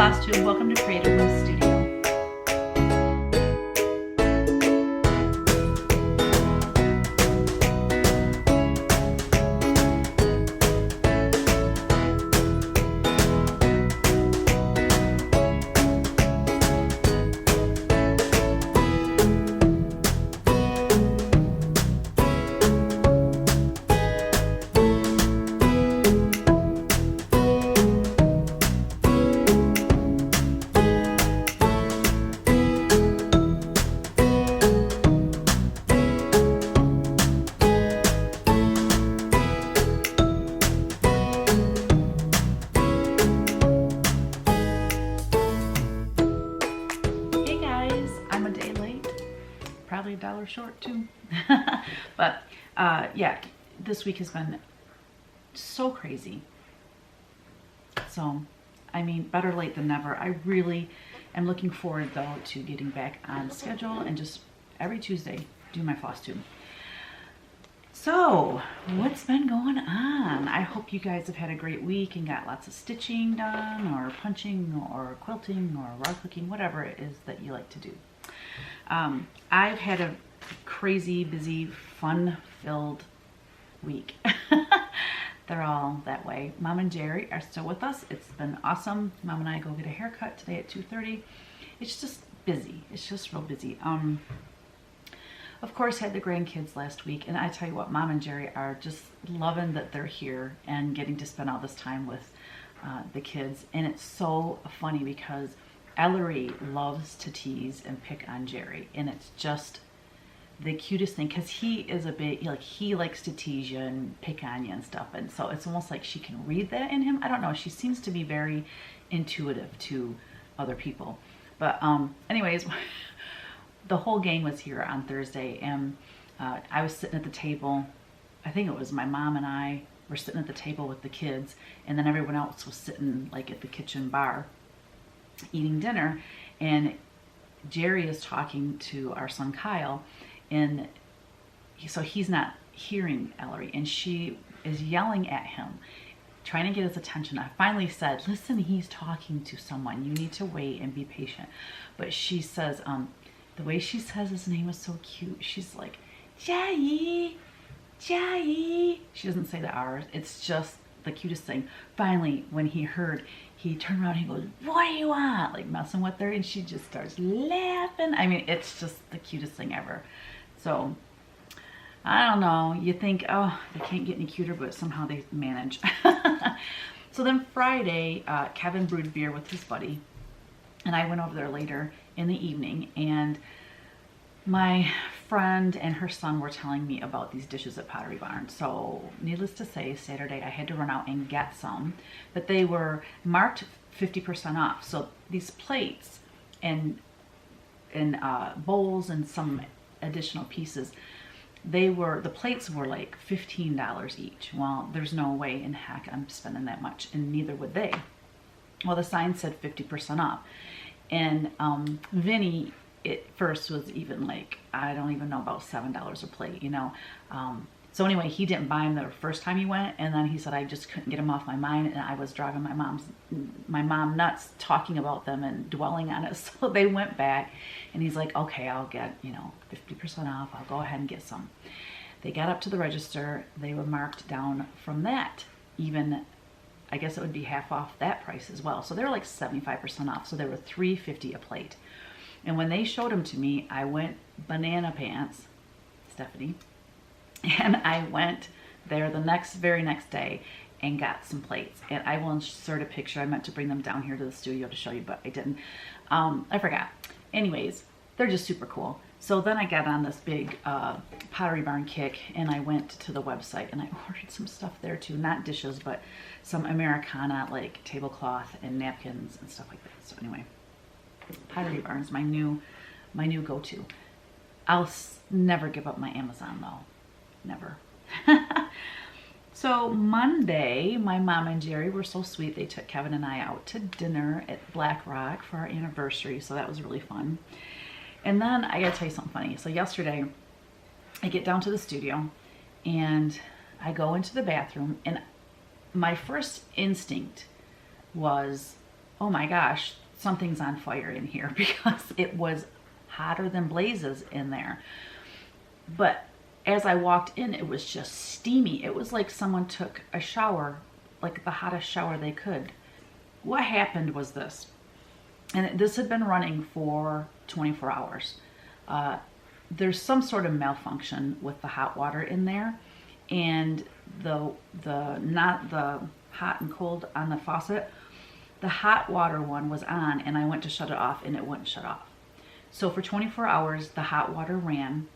FlOSSTUBE, welcome to Creative Room Studio. Probably $1 short too. But yeah, this week has been so crazy. So, I mean, better late than never. I really am looking forward though to getting back on schedule and just every Tuesday do my FlOSSTUBE. So, what's been going on? I hope you guys have had a great week and got lots of stitching done, or punching, or quilting, or rug hooking, whatever it is that you like to do. I've had a crazy, busy, fun-filled week. They're all that way. Mom and Jerry are still with us. It's been awesome. Mom and I go get a haircut today at 2:30. It's just busy. It's just real busy. Of course, had the grandkids last week, and I tell you what, Mom and Jerry are just loving that they're here and getting to spend all this time with the kids. And it's so funny because Ellyn loves to tease and pick on Jerry, and it's just the cutest thing because he is a bit like, he likes to tease you and pick on you and stuff, and so it's almost like she can read that in him. I don't know, she seems to be very intuitive to other people. But anyways, the whole gang was here on Thursday, and I was sitting at the table. I think it was my mom and I were sitting at the table with the kids, and then everyone else was sitting like at the kitchen bar eating dinner, and Jerry is talking to our son Kyle, and so he's not hearing Ellyn, and she is yelling at him, trying to get his attention. I finally said, listen, he's talking to someone, you need to wait and be patient. But she says, the way she says his name is so cute. She's like, Jai, Jai. She doesn't say the R's. It's just the cutest thing. Finally, when he heard, he turned around and he goes, what do you want? Like messing with her, and she just starts laughing. I mean, it's just the cutest thing ever. So, I don't know. You think, oh, they can't get any cuter, but somehow they manage. So then Friday, Kevin brewed beer with his buddy, and I went over there later in the evening, and my friend and her son were telling me about these dishes at Pottery Barn. So needless to say, Saturday I had to run out and get some, but they were marked 50% off. So these plates and bowls and some additional pieces, the plates were like $15 each. Well, there's no way in heck I'm spending that much, and neither would they. Well, the sign said 50% off. And Vinny at first was even like, I don't even know, about $7 a plate, you know. So anyway, he didn't buy them the first time he went, and then he said I just couldn't get them off my mind, and I was driving my mom nuts talking about them and dwelling on it. So they went back, and he's like, okay, I'll get, you know, 50% off. I'll go ahead and get some. They got up to the register. They were marked down from that, even, I guess it would be half off that price as well. So they were like 75% off. So they were $3.50 a plate. And when they showed them to me, I went banana pants, Stephanie, and I went there the very next day and got some plates. And I will insert a picture. I meant to bring them down here to the studio to show you, but I didn't. I forgot. Anyways, they're just super cool. So then I got on this big Pottery Barn kick, and I went to the website and I ordered some stuff there too. Not dishes, but some Americana, like tablecloth and napkins and stuff like that. So anyway, Pottery Barn's my new go-to. I'll never give up my Amazon though. Never. So Monday, my mom and Jerry were so sweet. They took Kevin and I out to dinner at Black Rock for our anniversary. So that was really fun. And then I gotta tell you something funny. So yesterday, I get down to the studio and I go into the bathroom, and my first instinct was, oh my gosh, something's on fire in here, because it was hotter than blazes in there. But as I walked in, it was just steamy. It was like someone took a shower, like the hottest shower they could. What happened was this, and this had been running for 24 hours. There's some sort of malfunction with the hot water in there, and not the hot and cold on the faucet. The hot water one was on, and I went to shut it off, and it wouldn't shut off. So for 24 hours, the hot water ran.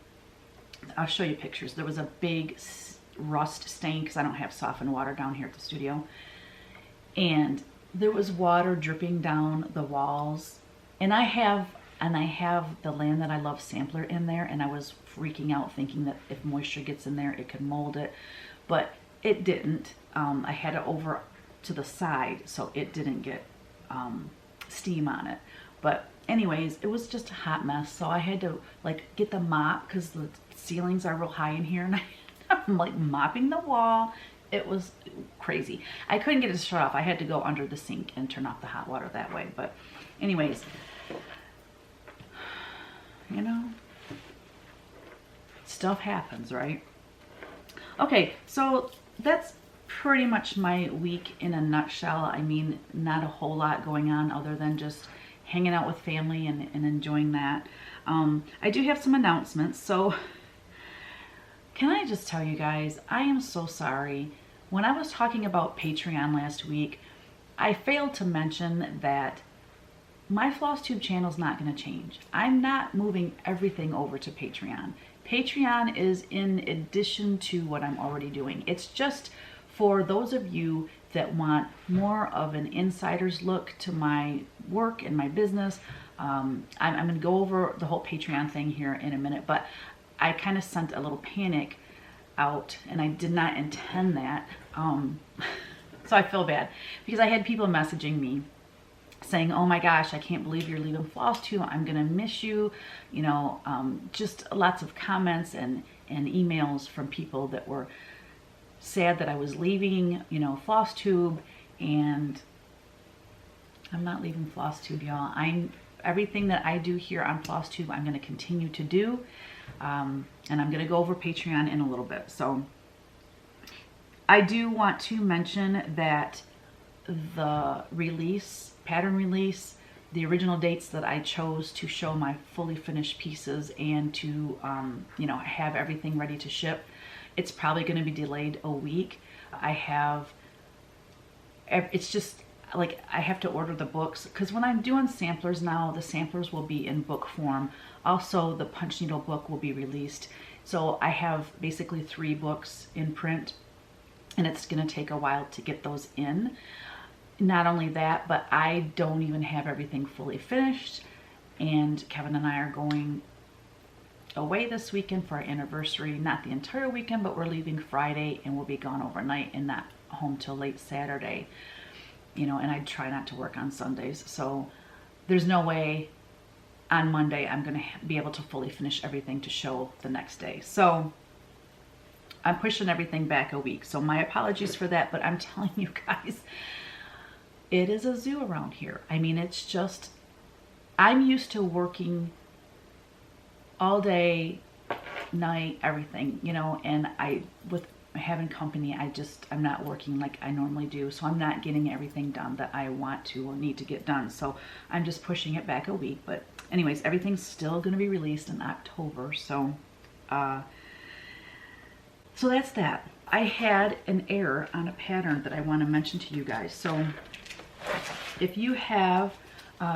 I'll show you pictures. There was a big rust stain because I don't have softened water down here at the studio. And there was water dripping down the walls. And I have the Land That I Love sampler in there, and I was freaking out thinking that if moisture gets in there, it could mold it. But it didn't. I had it over to the side, so it didn't get steam on it. But anyways, it was just a hot mess. So I had to like get the mop because the ceilings are real high in here, and I'm like mopping the wall. It was crazy. I couldn't get it to shut off. I had to go under the sink and turn off the hot water that way. But anyways, you know, stuff happens, right? Okay, so that's pretty much my week in a nutshell. I mean, not a whole lot going on other than just hanging out with family and enjoying that. I do have some announcements. So can I just tell you guys, I am so sorry. When I was talking about Patreon last week, I failed to mention that my FlOSSTUBE channel is not going to change. I'm not moving everything over to Patreon. Patreon is in addition to what I'm already doing. It's just for those of you that want more of an insider's look to my work and my business. I'm going to go over the whole Patreon thing here in a minute, but I kind of sent a little panic out, and I did not intend that. So I feel bad because I had people messaging me saying, oh my gosh, I can't believe you're leaving FlOSSTUBE. I'm going to miss you. You know, just lots of comments and emails from people that were sad that I was leaving, you know, FlOSSTUBE. And I'm not leaving FlOSSTUBE, y'all. Everything that I do here on FlOSSTUBE, I'm going to continue to do. And I'm going to go over Patreon in a little bit. So I do want to mention that the pattern release, the original dates that I chose to show my fully finished pieces and to, you know, have everything ready to ship, it's probably going to be delayed a week. It's just like I have to order the books, because when I'm doing samplers now, the samplers will be in book form. Also, the Punchneedle book will be released. So I have basically 3 books in print, and it's going to take a while to get those in. Not only that, but I don't even have everything fully finished. And Kevin and I are going away this weekend for our anniversary. Not the entire weekend, but we're leaving Friday, and we'll be gone overnight and not home till late Saturday. You know, and I try not to work on Sundays. So there's no way on Monday I'm going to be able to fully finish everything to show the next day. So I'm pushing everything back a week. So my apologies for that, but I'm telling you guys, it is a zoo around here. I mean, it's just, I'm used to working all day, night, everything, you know, and with having company, I'm not working like I normally do. So I'm not getting everything done that I want to or need to get done. So I'm just pushing it back a week. But anyways, everything's still going to be released in October. So, so that's that. I had an error on a pattern that I want to mention to you guys. So if you have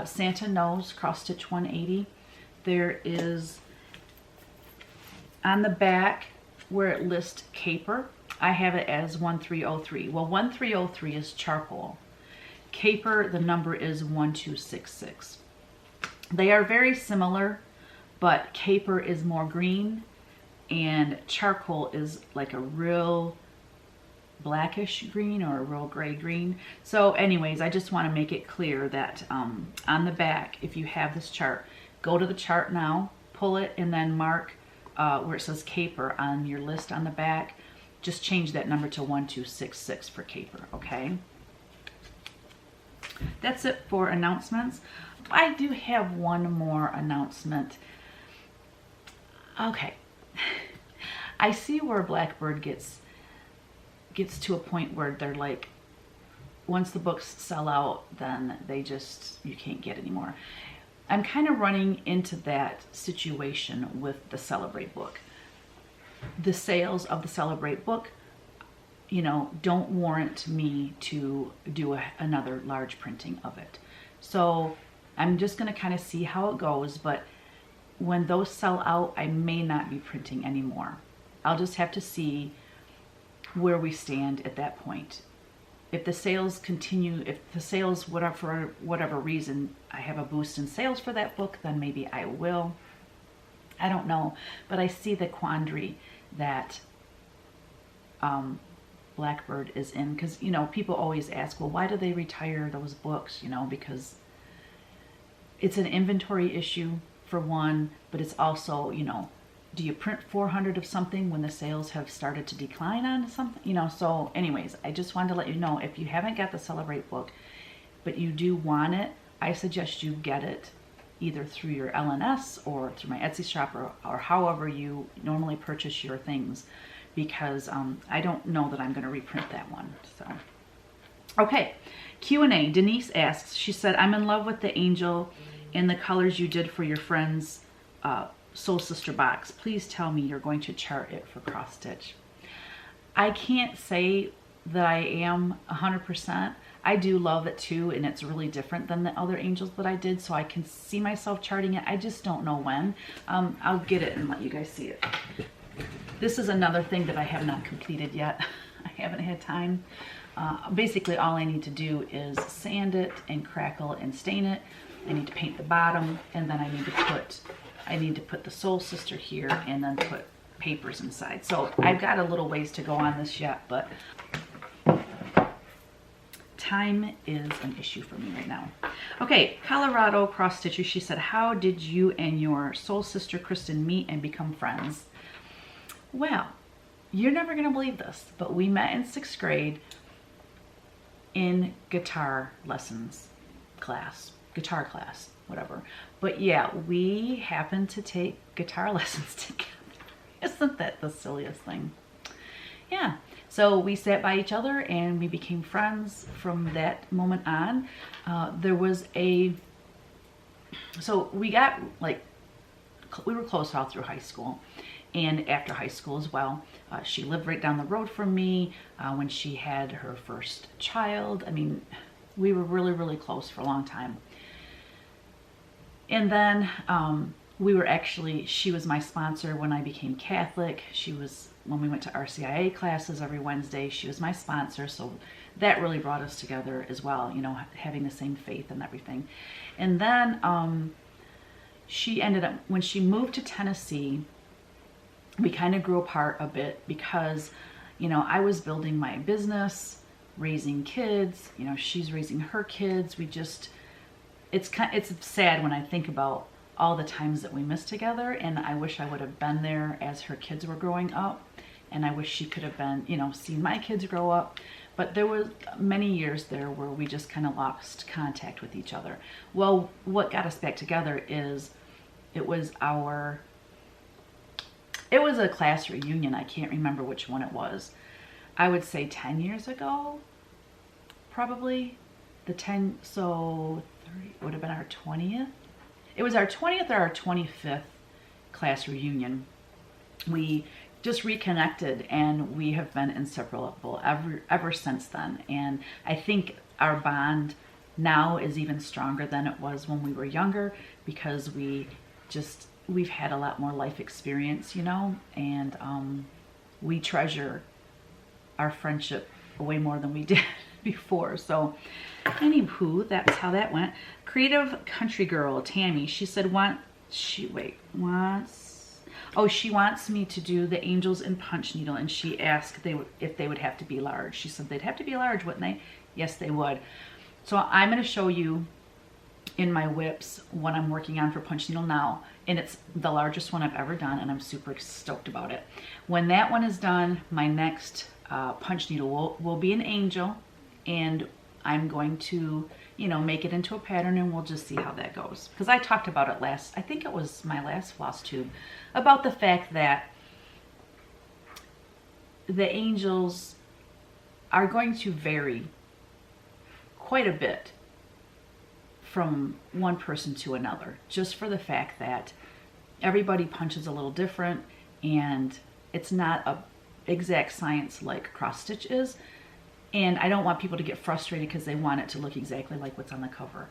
Santa Nose Cross Stitch 180, there is on the back where it lists caper, I have it as 1303. Well, 1303 is charcoal. Caper, the number is 1266. They are very similar, but caper is more green and charcoal is like a real blackish green or a real gray green. So anyways, I just want to make it clear that on the back, if you have this chart, go to the chart now, pull it, and then mark where it says caper on your list on the back. Just change that number to 1266 for caper, okay? that's it for announcements. I do have one more announcement. Okay. I see where Blackbird gets to a point where they're like, once the books sell out, then you can't get any more. I'm kind of running into that situation with the Celebrate book. The sales of the Celebrate book, you know, don't warrant me to do another large printing of it. So I'm just going to kind of see how it goes, but when those sell out, I may not be printing anymore. I'll just have to see where we stand at that point. If the sales continue, if the sales, for whatever reason, I have a boost in sales for that book, then maybe I will. I don't know, but I see the quandary that Blackbird is in, because, you know, people always ask, well, why do they retire those books? You know, because it's an inventory issue for one, but it's also, you know, do you print 400 of something when the sales have started to decline on something? You know, so anyways, I just wanted to let you know, if you haven't got the Celebrate book, but you do want it, I suggest you get it either through your LNS or through my Etsy shop, or however you normally purchase your things, because I don't know that I'm going to reprint that one. So, okay, Q&A. Denise asks, she said, I'm in love with the angel in the colors you did for your friend's Soul Sister box. Please tell me you're going to chart it for cross stitch. I can't say that I am 100%. I do love it too, and it's really different than the other angels that I did, so I can see myself charting it. I just don't know when. I'll get it and let you guys see it. This is another thing that I have not completed yet. I haven't had time. Basically all I need to do is sand it and crackle and stain it. I need to paint the bottom, and then I need to put the Soul Sister here and then put papers inside. So I've got a little ways to go on this yet, but time is an issue for me right now. Okay, Colorado Cross Stitcher, she said, how did you and your Soul Sister Kristen meet and become friends? Well, you're never gonna believe this, but we met in 6th grade in guitar lessons class, guitar class, whatever. But yeah, we happened to take guitar lessons together. Isn't that the silliest thing? Yeah, so we sat by each other and we became friends from that moment on. So we got, like, we were close all through high school and after high school as well. She lived right down the road from me when she had her first child. I mean, we were really, really close for a long time. And then she was my sponsor when I became Catholic. When we went to RCIA classes every Wednesday, she was my sponsor. So that really brought us together as well, you know, having the same faith and everything. And then she ended up, when she moved to Tennessee, we kind of grew apart a bit because, you know, I was building my business, raising kids, you know, she's raising her kids. It's sad when I think about all the times that we missed together, and I wish I would have been there as her kids were growing up, and I wish she could have been, you know, seen my kids grow up. But there was many years there where we just kind of lost contact with each other. Well, what got us back together is it was a class reunion. I can't remember which one it was. I would say 10 years ago, probably. So 30 would have been our 20th. It was our 20th or our 25th class reunion. We just reconnected and we have been inseparable ever since then. And I think our bond now is even stronger than it was when we were younger, because we've had a lot more life experience, you know, and we treasure our friendship way more than we did before. So anywho, that's how that went. Creative Country Girl Tammy, she said she wants me to do the angels in Punchneedle, and she asked if they would have to be large. She said they'd have to be large, wouldn't they? Yes, they would. So I'm going to show you in my whips what I'm working on for Punchneedle now, and it's the largest one I've ever done, and I'm super stoked about it. When that one is done, my next Punchneedle will be an angel, and I'm going to, you know, make it into a pattern, and we'll just see how that goes. Because I talked about it last, I think it was my last floss tube, about the fact that the angels are going to vary quite a bit from one person to another, just for the fact that everybody punches a little different, and it's not a exact science like cross stitch is. And I don't want people to get frustrated because they want it to look exactly like what's on the cover.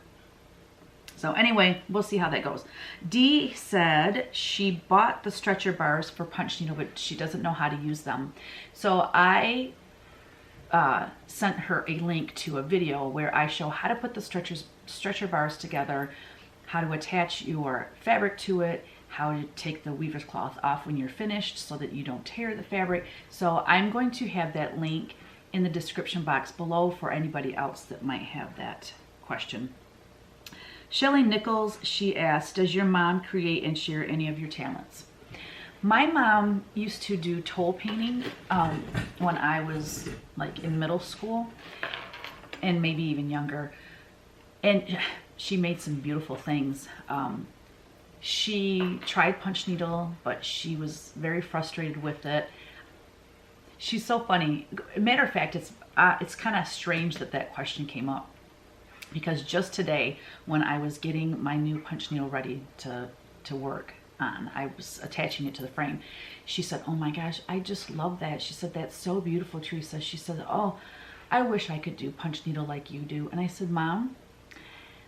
So anyway, we'll see how that goes. Dee said she bought the stretcher bars for Punchneedle, but she doesn't know how to use them. So I sent her a link to a video where I show how to put the stretcher bars together, how to attach your fabric to it, how to take the weaver's cloth off when you're finished so that you don't tear the fabric. So I'm going to have that link in the description box below for anybody else that might have that question. Shelly Nichols, she asked, does your mom create and share any of your talents? My mom used to do toll painting when I was like in middle school and maybe even younger. And she made some beautiful things. She tried Punchneedle, but she was very frustrated with it. She's so funny. Matter of fact, it's kind of strange that that question came up, because just today when I was getting my new Punchneedle ready to work on, I was attaching it to the frame. She said, oh my gosh, I just love that. She said, that's so beautiful, Teresa. She said, oh, I wish I could do Punchneedle like you do. And I said, Mom,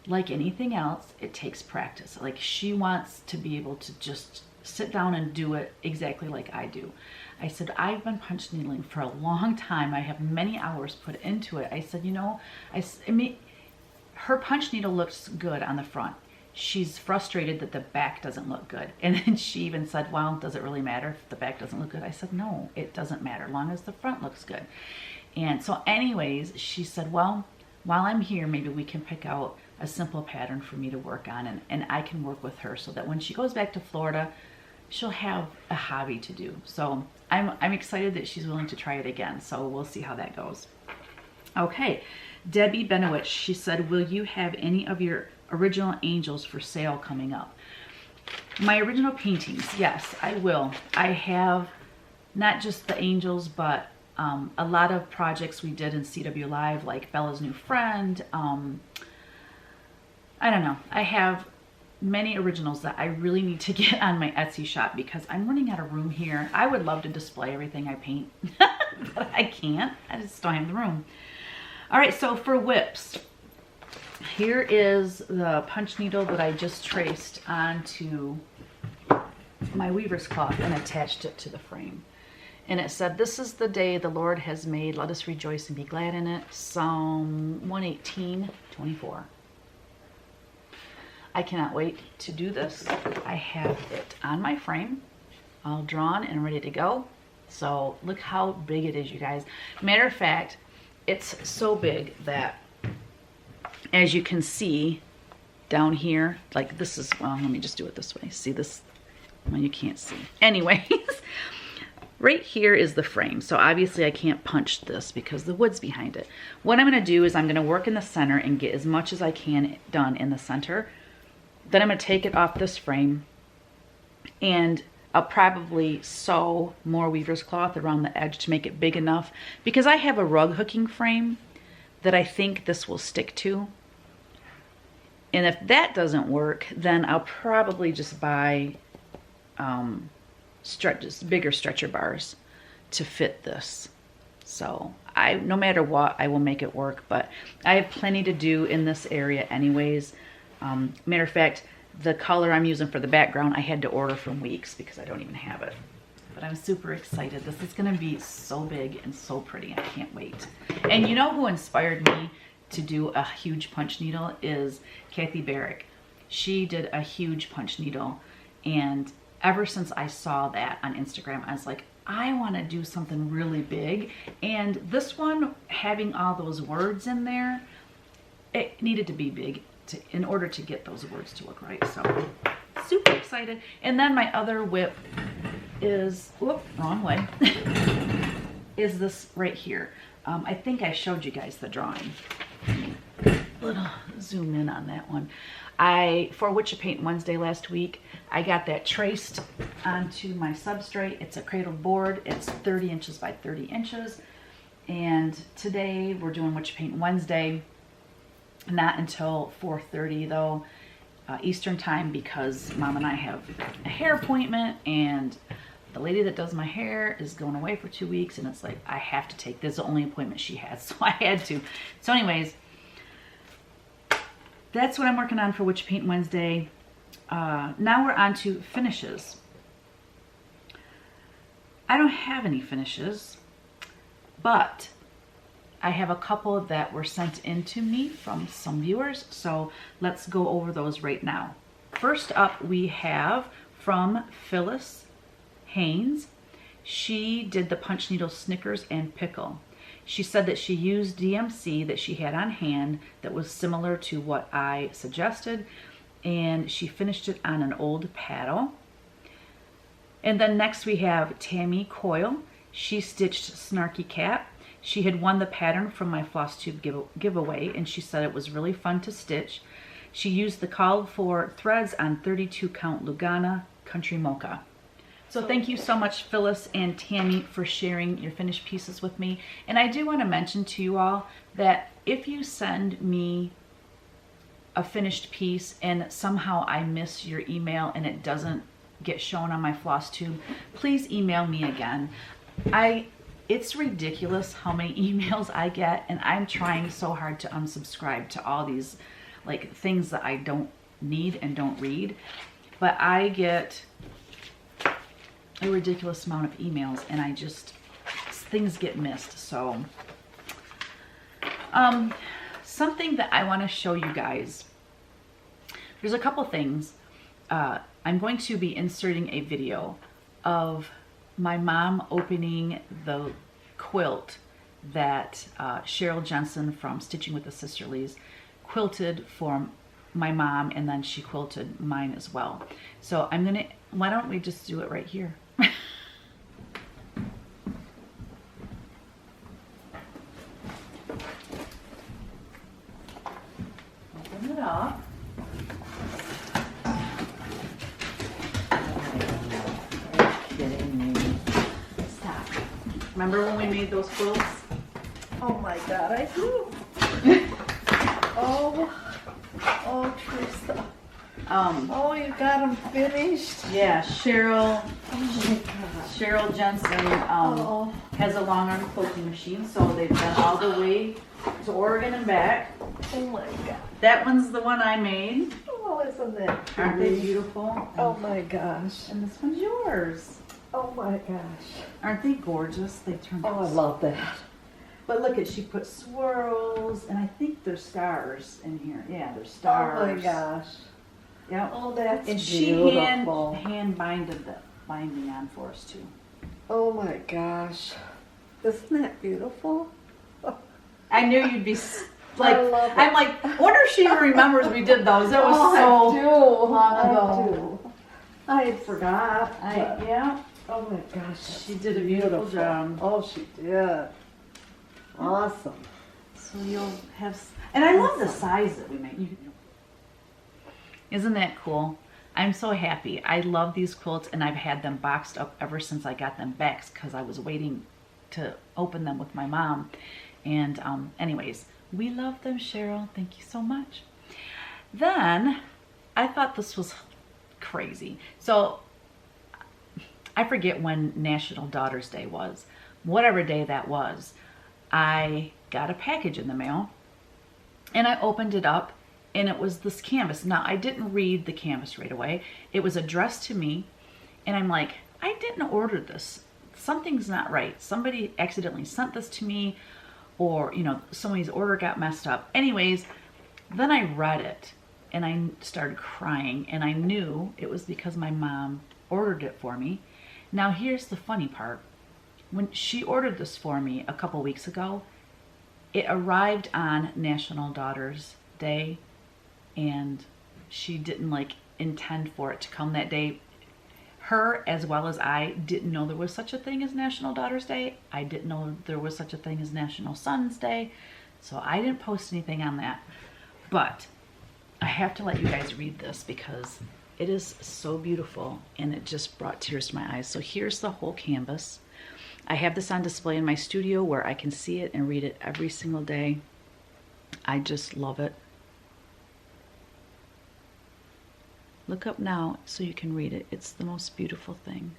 like anything else, it takes practice. Like, she wants to be able to just sit down and do it exactly like I do. I said, I've been Punchneedling for a long time. I have many hours put into it. I said, you know, I mean, her Punchneedle looks good on the front. She's frustrated that the back doesn't look good. And then she even said, well, does it really matter if the back doesn't look good? I said, no, it doesn't matter, as long as the front looks good. And so anyways, she said, well, while I'm here, maybe we can pick out a simple pattern for me to work on, and I can work with her so that when she goes back to Florida, she'll have a hobby to do. So I'm excited that she's willing to try it again. So we'll see how that goes. Okay, Debbie Benowich, she said, will you have any of your original angels for sale coming up? My original paintings, yes, I will. I have not just the angels, but a lot of projects we did in CW Live, like Bella's New Friend. I don't know. I have many originals that I really need to get on my Etsy shop because I'm running out of room here. I would love to display everything I paint, but I can't. I just don't have the room. All right, so for whips, here is the Punchneedle that I just traced onto my weaver's cloth and attached it to the frame. And it said, this is the day the Lord has made. Let us rejoice and be glad in it. Psalm 118:24. I cannot wait to do this. I have it on my frame, all drawn and ready to go. So look how big it is, you guys. Matter of fact, it's so big that, as you can see down here, like this is, well, let me just do it this way. See this? Well, you can't see. Anyways, right here is the frame. So obviously I can't punch this because the wood's behind it. What I'm going to do is I'm going to work in the center and get as much as I can done in the center. Then I'm going to take it off this frame, and I'll probably sew more weaver's cloth around the edge to make it big enough, because I have a rug hooking frame that I think this will stick to. And if that doesn't work, then I'll probably just buy bigger stretcher bars to fit this. So no matter what, I will make it work, but I have plenty to do in this area anyways. Matter of fact, the color I'm using for the background, I had to order from Weeks because I don't even have it. But I'm super excited. This is going to be so big and so pretty. I can't wait. And you know who inspired me to do a huge Punchneedle is Kathy Barrick. She did a huge Punchneedle, and ever since I saw that on Instagram, I was like, I want to do something really big. And this one, having all those words in there, it needed to be big in order to get those words to look right. So super excited. And then my other whip is, whoop, wrong way, is this right here. I think I showed you guys the drawing. Let me little zoom in on that one. For Witch Paint Wednesday last week, I got that traced onto my substrate. It's a cradled board. It's 30 inches by 30 inches. And today we're doing Witch Paint Wednesday, not until 4:30 though, Eastern time, because Mom and I have a hair appointment, and the lady that does my hair is going away for 2 weeks, and it's like, I have to take this. The only appointment she has, so I had to. So anyways, that's what I'm working on for Witch Paint Wednesday. Now we're on to finishes. I don't have any finishes, but I have a couple that were sent in to me from some viewers, so let's go over those right now. First up, we have from Phyllis Haynes. She did the Punchneedle Snickers and Pickle. She said that she used DMC that she had on hand that was similar to what I suggested, and she finished it on an old paddle. And then next we have Tammy Coyle. She stitched Snarky Cat. She had won the pattern from my FlOSSTUBE giveaway, and she said it was really fun to stitch. She used the called for threads on 32 count Lugana Country Mocha. So thank you so much, Phyllis and Tammy, for sharing your finished pieces with me. And I do want to mention to you all that if you send me a finished piece and somehow I miss your email and it doesn't get shown on my FlOSSTUBE, please email me again. It's ridiculous how many emails I get, and I'm trying so hard to unsubscribe to all these like things that I don't need and don't read, but I get a ridiculous amount of emails, and things get missed. So something that I want to show you guys, there's a couple things. I'm going to be inserting a video of my mom opening the quilt that Cheryl Jensen from Stitching with the Sisterlies quilted for my mom, and then she quilted mine as well. So why don't we just do it right here? Open it up. Stop. Remember when we made those quilts? Oh my God, I do. Oh, Trista. Oh, you got them finished? Yeah, Cheryl. Oh my God. Cheryl Jensen has a long arm quilting machine, so they've been all the way to Oregon and back. Oh my God. That one's the one I made. Oh, isn't that pretty? Aren't they beautiful? Oh my gosh. And this one's yours. Oh my gosh. Aren't they gorgeous? They turned out. Oh, I love that. But look at, she put swirls, and I think there's stars in here. Yeah, there's stars. Oh my gosh. Yep. Oh, that's and she beautiful. hand binded the binding on for us too. Oh my gosh. Isn't that beautiful? I knew you'd be like, I love it. I'm like, wonder if she even remembers we did those. That was so long ago. I had forgot. Yeah. Oh my gosh. She did a beautiful job. Oh, she did. Awesome. So you'll have, and I love the size that we made. Isn't that cool? I'm so happy. I love these quilts, and I've had them boxed up ever since I got them back, because I was waiting to open them with my mom. And anyways, we love them, Cheryl. Thank you so much. Then I thought this was crazy. So I forget when National Daughters Day was. Whatever day that was, I got a package in the mail, and I opened it up, and it was this canvas. Now, I didn't read the canvas right away. It was addressed to me, and I'm like, I didn't order this. Something's not right. Somebody accidentally sent this to me, or, you know, somebody's order got messed up. Anyways, then I read it, and I started crying, and I knew it was because my mom ordered it for me. Now, here's the funny part. When she ordered this for me a couple weeks ago, it arrived on National Daughters Day, and she didn't like intend for it to come that day. Her, as well as I, didn't know there was such a thing as National Daughters Day. I didn't know there was such a thing as National Sons Day, so I didn't post anything on that. But I have to let you guys read this because it is so beautiful and it just brought tears to my eyes. So here's the whole canvas. I have this on display in my studio where I can see it and read it every single day. I just love it. Look up now so you can read it. It's the most beautiful thing.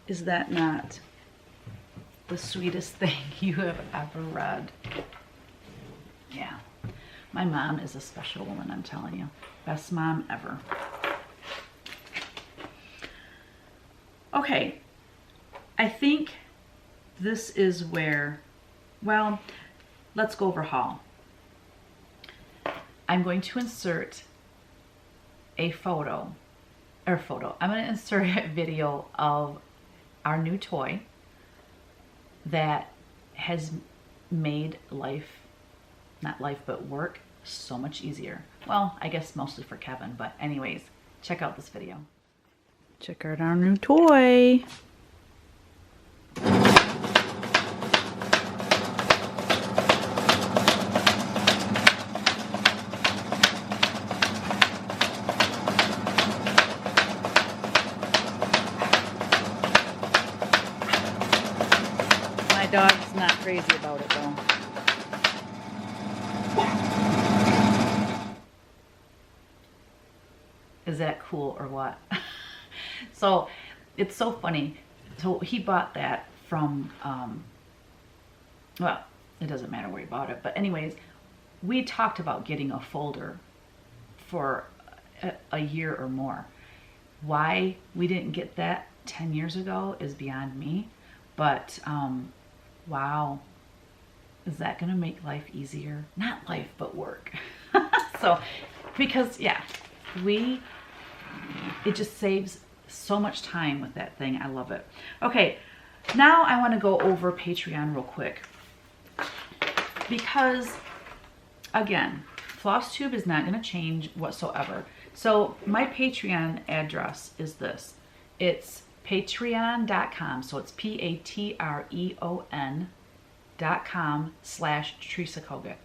Is that not the sweetest thing you have ever read? Yeah, my mom is a special woman, I'm telling you. Best mom ever. Okay, I think this is where, well, let's go over haul. I'm going to insert a photo, I'm going to insert a video of our new toy that has made life, not life, but work so much easier. Well, I guess mostly for Kevin, but anyways, check out this video. Check out our new toy. My dog's not crazy about it though. Is that cool or what? So it's so funny. So he bought that from, well, it doesn't matter where he bought it, but anyways, we talked about getting a folder for a year or more. Why we didn't get that 10 years ago is beyond me, but wow, is that gonna make life easier? Not life, but work. So, because yeah, it just saves so much time with that thing. I love it. Okay, now I want to go over Patreon real quick because, again, FlOSSTUBE is not going to change whatsoever. So my Patreon address is this. It's patreon.com. So it's patreon.com/Teresa Kogut.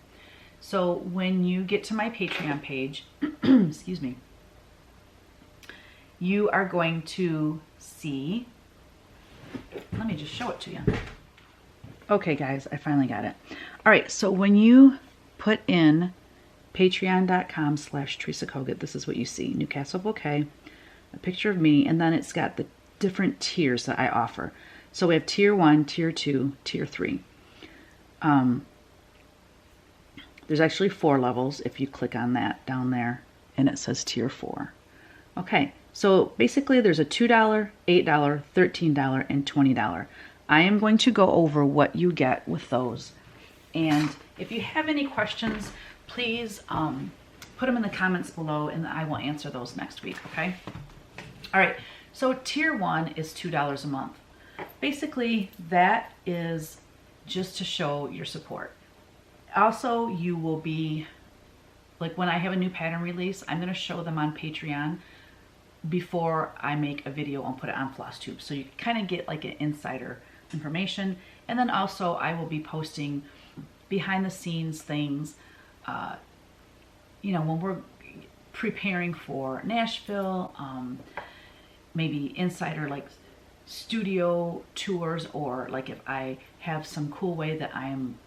So when you get to my Patreon page, excuse me, you are going to see, let me just show it to you. Okay guys, I finally got it. All right, so when you put in patreon.com/Teresa Kogut, this is what you see. Newcastle bouquet, a picture of me, and then it's got the different tiers that I offer. So we have tier 1, tier 2, tier 3. There's actually 4 levels if you click on that down there, and it says tier 4. Okay, so basically there's a $2, $8, $13, and $20. I am going to go over what you get with those. And if you have any questions, please put them in the comments below and I will answer those next week, okay? All right, so tier 1 is $2 a month. Basically, that is just to show your support. Also, you will be, like when I have a new pattern release, I'm going to show them on Patreon before I make a video and put it on FlOSSTUBE. So you kind of get like an insider information. And then also I will be posting behind the scenes things, you know, when we're preparing for Nashville, maybe insider like studio tours, or like if I have some cool way that I am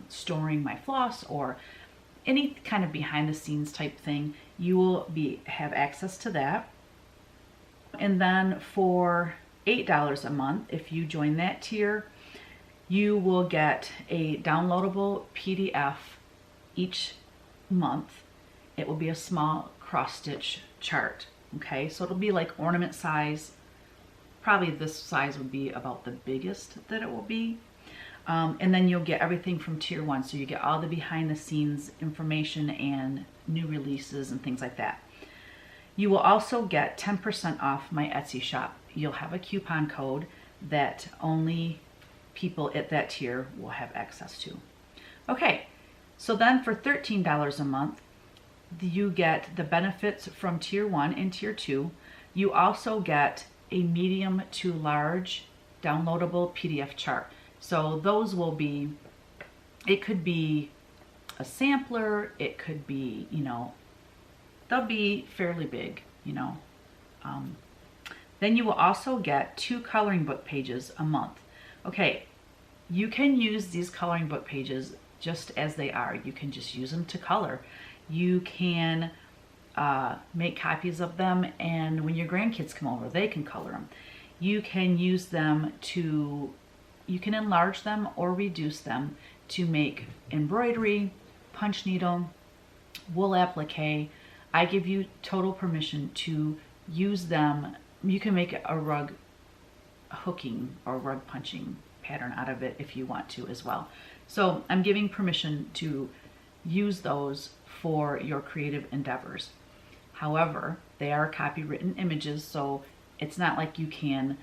storing my floss or any kind of behind the scenes type thing, you will have access to that. And then for $8 a month, if you join that tier, you will get a downloadable PDF each month. It will be a small cross stitch chart. Okay, so it'll be like ornament size. Probably this size would be about the biggest that it will be. And then you'll get everything from tier 1. So you get all the behind the scenes information and new releases and things like that. You will also get 10% off my Etsy shop. You'll have a coupon code that only people at that tier will have access to. Okay, so then for $13 a month, you get the benefits from tier 1 and tier 2. You also get a medium to large downloadable PDF chart. So those will be, it could be a sampler, it could be, you know, they'll be fairly big, you know. Then you will also get 2 coloring book pages a month. Okay, you can use these coloring book pages just as they are. You can just use them to color. You can make copies of them, and when your grandkids come over, they can color them. You can use them to, you can enlarge them or reduce them to make embroidery, punch needle, wool applique. I give you total permission to use them. You can make a rug hooking or rug punching pattern out of it if you want to as well. So I'm giving permission to use those for your creative endeavors. However, they are copywritten images, so it's not like you can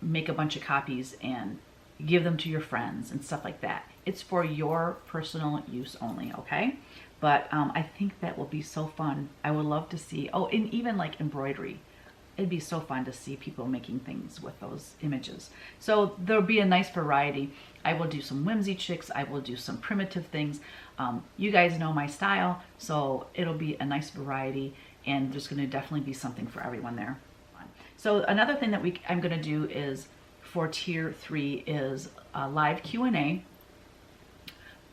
make a bunch of copies and give them to your friends and stuff like that. It's for your personal use only, okay? But I think that will be so fun. I would love to see, oh, and even like embroidery. It'd be so fun to see people making things with those images. So there'll be a nice variety. I will do some whimsy chicks. I will do some primitive things. You guys know my style, so it'll be a nice variety, and there's going to definitely be something for everyone there. So another thing that I'm going to do is for tier 3 is a live Q&A,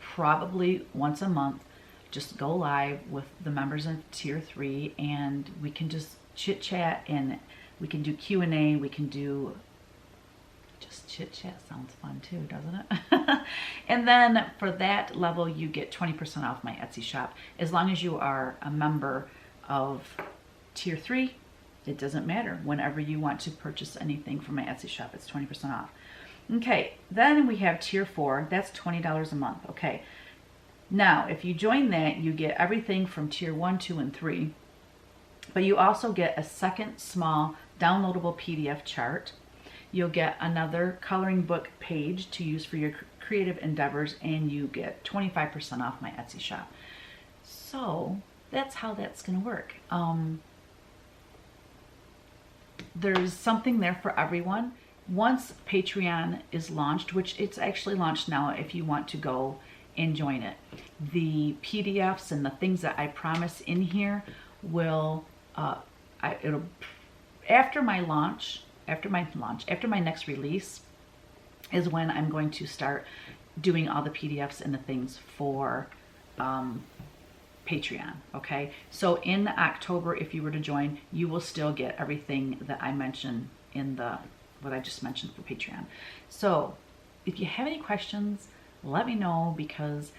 probably once a month. Just go live with the members of tier 3, and we can just chit chat, and we can do Q&A. We can do just chit chat. Sounds fun too, doesn't it? And then for that level, you get 20% off my Etsy shop. As long as you are a member of tier 3, it doesn't matter. Whenever you want to purchase anything from my Etsy shop, it's 20% off. Okay, then we have tier 4. That's $20 a month. Okay. Now, if you join that, you get everything from tier 1, 2, and 3. But you also get a second small downloadable PDF chart. You'll get another coloring book page to use for your creative endeavors, and you get 25% off my Etsy shop. So that's how that's going to work. There's something there for everyone. Once Patreon is launched, which it's actually launched now if you want to go and join it, the PDFs and the things that I promise in here will after my next release is when I'm going to start doing all the PDFs and the things for Patreon. Okay, so in October, if you were to join, you will still get everything that I mentioned in what I just mentioned for Patreon. So if you have any questions, let me know, because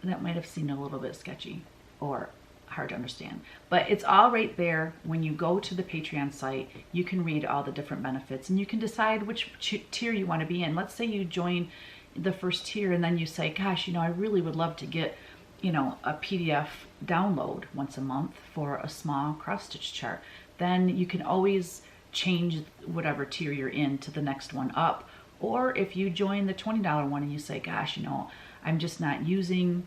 that might have seemed a little bit sketchy or hard to understand, but it's all right there. When you go to the Patreon site, you can read all the different benefits, and you can decide which tier you want to be in. Let's say you join the first tier, and then you say, gosh, you know, I really would love to get, you know, a PDF download once a month for a small cross stitch chart. Then you can always change whatever tier you're in to the next one up. Or if you join the $20 one and you say, gosh, you know, I'm just not using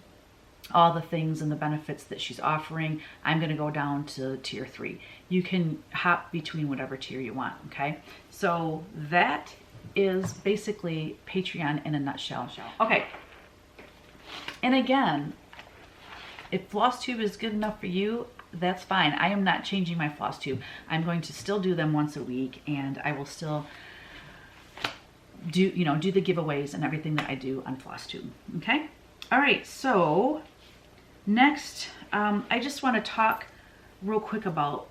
all the things and the benefits that she's offering, I'm going to go down to tier 3. You can hop between whatever tier you want. Okay, so that is basically Patreon in a nutshell. Okay, and again, if FlOSSTUBE is good enough for you, that's fine. I am not changing my FlOSSTUBE. I'm going to still do them once a week, and I will still do the giveaways and everything that I do on FlOSSTUBE. Okay, all right, so next, I just want to talk real quick about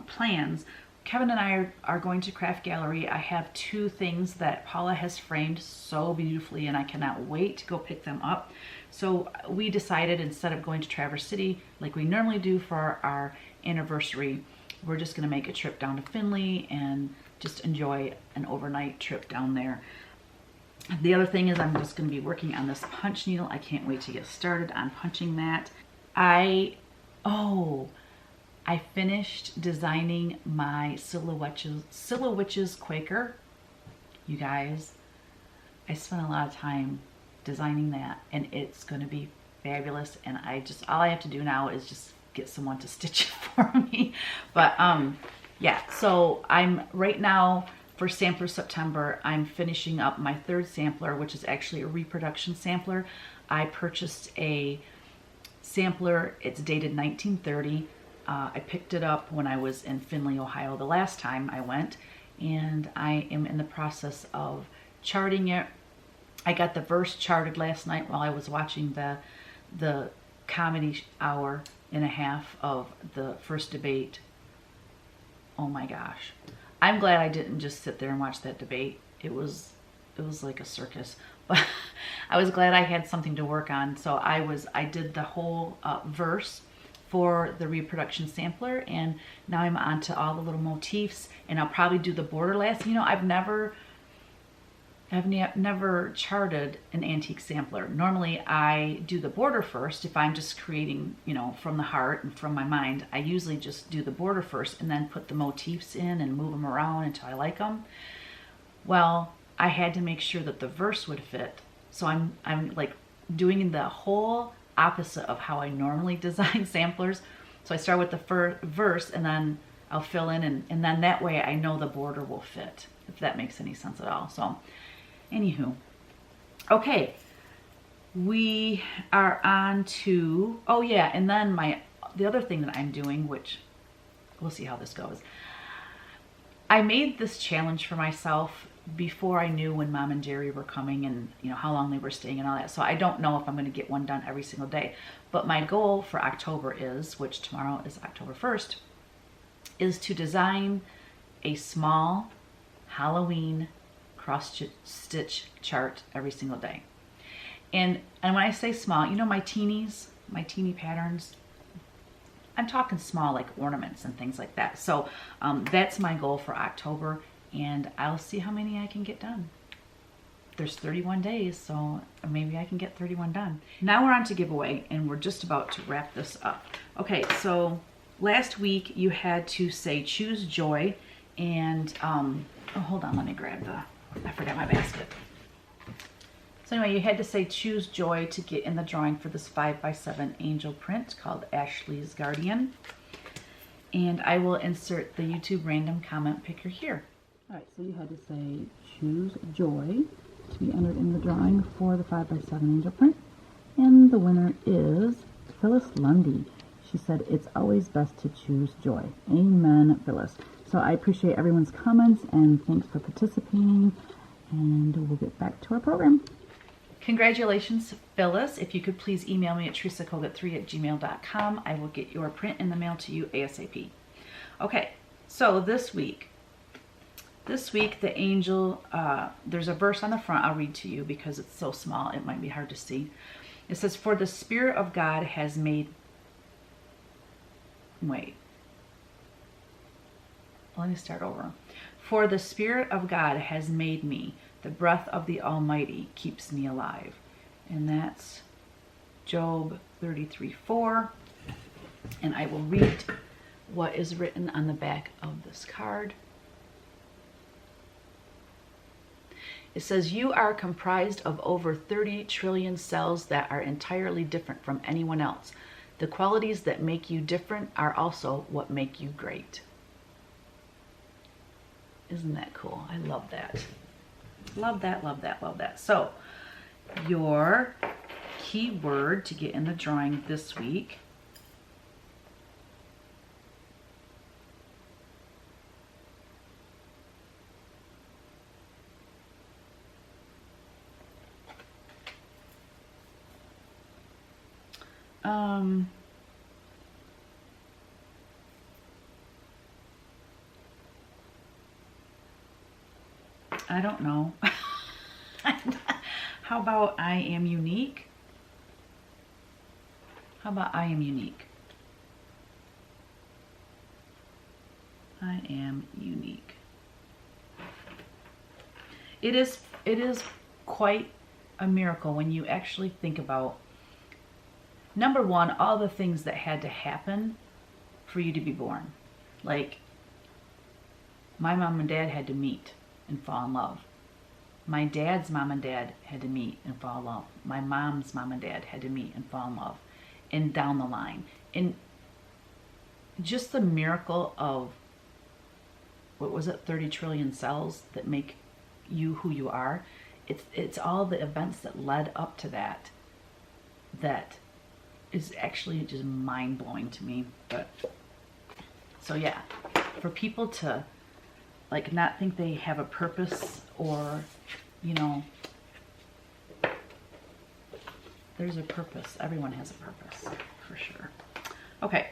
plans. Kevin and I are going to Craft Gallery. I have 2 things that Paula has framed so beautifully, and I cannot wait to go pick them up. So we decided, instead of going to Traverse City like we normally do for our anniversary, we're just going to make a trip down to Findlay and just enjoy an overnight trip down there. The other thing is I'm just going to be working on this punch needle. I can't wait to get started on punching that. I finished designing my Silhouettes Quaker. You guys, I spent a lot of time designing that, and it's going to be fabulous. And all I have to do now is just get someone to stitch it for me. But yeah, so I'm right now for Sampler September, I'm finishing up my third sampler, which is actually a reproduction sampler. I purchased a sampler. It's dated 1930. I picked it up when I was in Findlay, Ohio the last time I went, and I am in the process of charting it. I got the verse charted last night while I was watching the comedy hour and a half of the first debate. Oh my gosh. I'm glad I didn't just sit there and watch that debate. It was like a circus. But I was glad I had something to work on. So I did the whole verse for the reproduction sampler, and now I'm on to all the little motifs, and I'll probably do the border last. You know, I've never charted an antique sampler. Normally I do the border first. If I'm just creating, you know, from the heart and from my mind, I usually just do the border first and then put the motifs in and move them around until I like them. Well, I had to make sure that the verse would fit. So I'm like doing the whole opposite of how I normally design samplers. So I start with the verse, and then I'll fill in, and then that way I know the border will fit, if that makes any sense at all. So anywho, okay, we are on to, oh yeah, and then the other thing that I'm doing, which we'll see how this goes. I made this challenge for myself before I knew when Mom and Jerry were coming, and you know how long they were staying and all that. So I don't know if I'm going to get one done every single day. But my goal for October is, which tomorrow is October 1st, is to design a small Halloween cross stitch chart every single day. And when I say small, you know, my teeny patterns, I'm talking small, like ornaments and things like that. So that's my goal for October, and I'll see how many I can get done. There's 31 days, so maybe I can get 31 done. Now we're on to giveaway, and we're just about to wrap this up. Okay, so last week you had to say choose joy, and oh, hold on, let me grab I forgot my basket. So anyway, you had to say choose joy to get in the drawing for this 5x7 angel print called Ashley's Guardian. And I will insert the YouTube random comment picker here. All right, so you had to say choose joy to be entered in the drawing for the 5x7 angel print. And the winner is Phyllis Lundy. She said it's always best to choose joy. Amen, Phyllis. So I appreciate everyone's comments, and thanks for participating, and we'll get back to our program. Congratulations, Phyllis. If you could please email me at teresakogut3@gmail.com. I will get your print in the mail to you ASAP. Okay, so this week the angel, there's a verse on the front I'll read to you because it's so small it might be hard to see. It says, for the Spirit of God has made, let me start over. For the Spirit of God has made me. The breath of the Almighty keeps me alive. And that's Job 33:4. And I will read what is written on the back of this card. It says, you are comprised of over 30 trillion cells that are entirely different from anyone else. The qualities that make you different are also what make you great. Isn't that cool? I love that. Love that, love that, love that. So, your keyword to get in the drawing this week I don't know. How about I am unique? How about I am unique? I am unique. It is quite a miracle when you actually think about, number one, all the things that had to happen for you to be born. Like, my mom and dad had to meet and fall in love. My dad's mom and dad had to meet and fall in love. My mom's mom and dad had to meet and fall in love. And down the line. And just the miracle of, what was it, 30 trillion cells that make you who you are. It's all the events that led up to that that is actually just mind-blowing to me. But so yeah, for people to like not think they have a purpose, or you know, there's a purpose. Everyone has a purpose, for sure. Okay,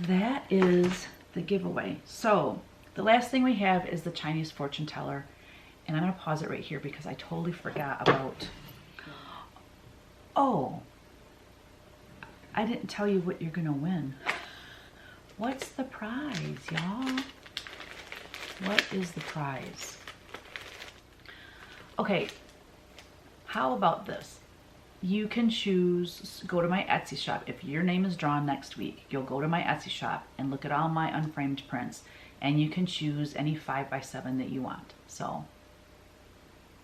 that is the giveaway. So the last thing we have is the Chinese fortune teller, and I'm going to pause it right here because I totally forgot about, oh, I didn't tell you what you're going to win. What's the prize, y'all? What is the prize? Okay, how about this? You can choose, go to my Etsy shop. If your name is drawn next week, you'll go to my Etsy shop and look at all my unframed prints, and you can choose any 5x7 that you want. So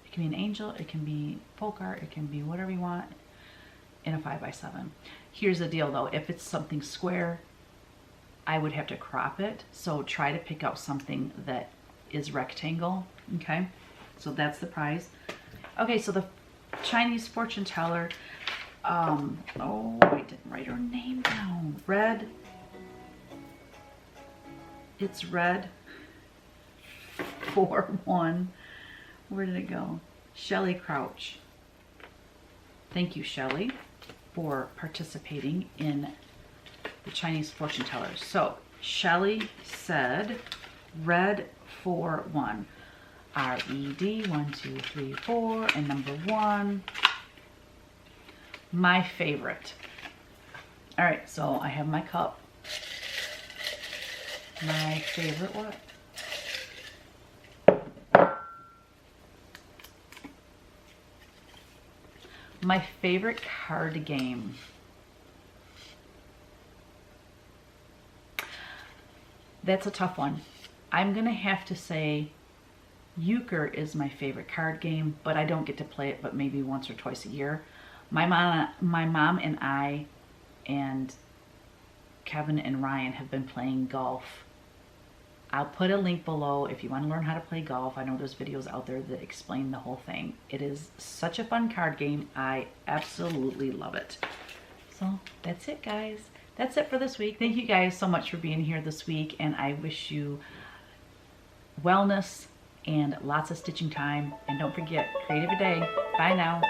it can be an angel, it can be folk art, it can be whatever you want in a 5x7. Here's the deal though, if it's something square, I would have to crop it. So try to pick out something that is rectangle, okay? So that's the prize. Okay, so the Chinese fortune teller, oh, I didn't write her name down. Red, it's red 41, where did it go? Shelly Crouch. Thank you, Shelly, for participating in the Chinese fortune teller. So Shelly said red 41. R-E-D, 1, 2, 3, 4, and number 1. My favorite. All right, so I have my cup. My favorite what? My favorite card game. That's a tough one. I'm gonna have to say Euchre is my favorite card game, but I don't get to play it but maybe once or twice a year. My mom and I and Kevin and Ryan have been playing golf. I'll put a link below if you want to learn how to play golf. I know there's videos out there that explain the whole thing. It is such a fun card game. I absolutely love it. So that's it, guys. That's it for this week. Thank you guys so much for being here this week, and I wish you wellness and lots of stitching time. And don't forget, create every day. Bye now.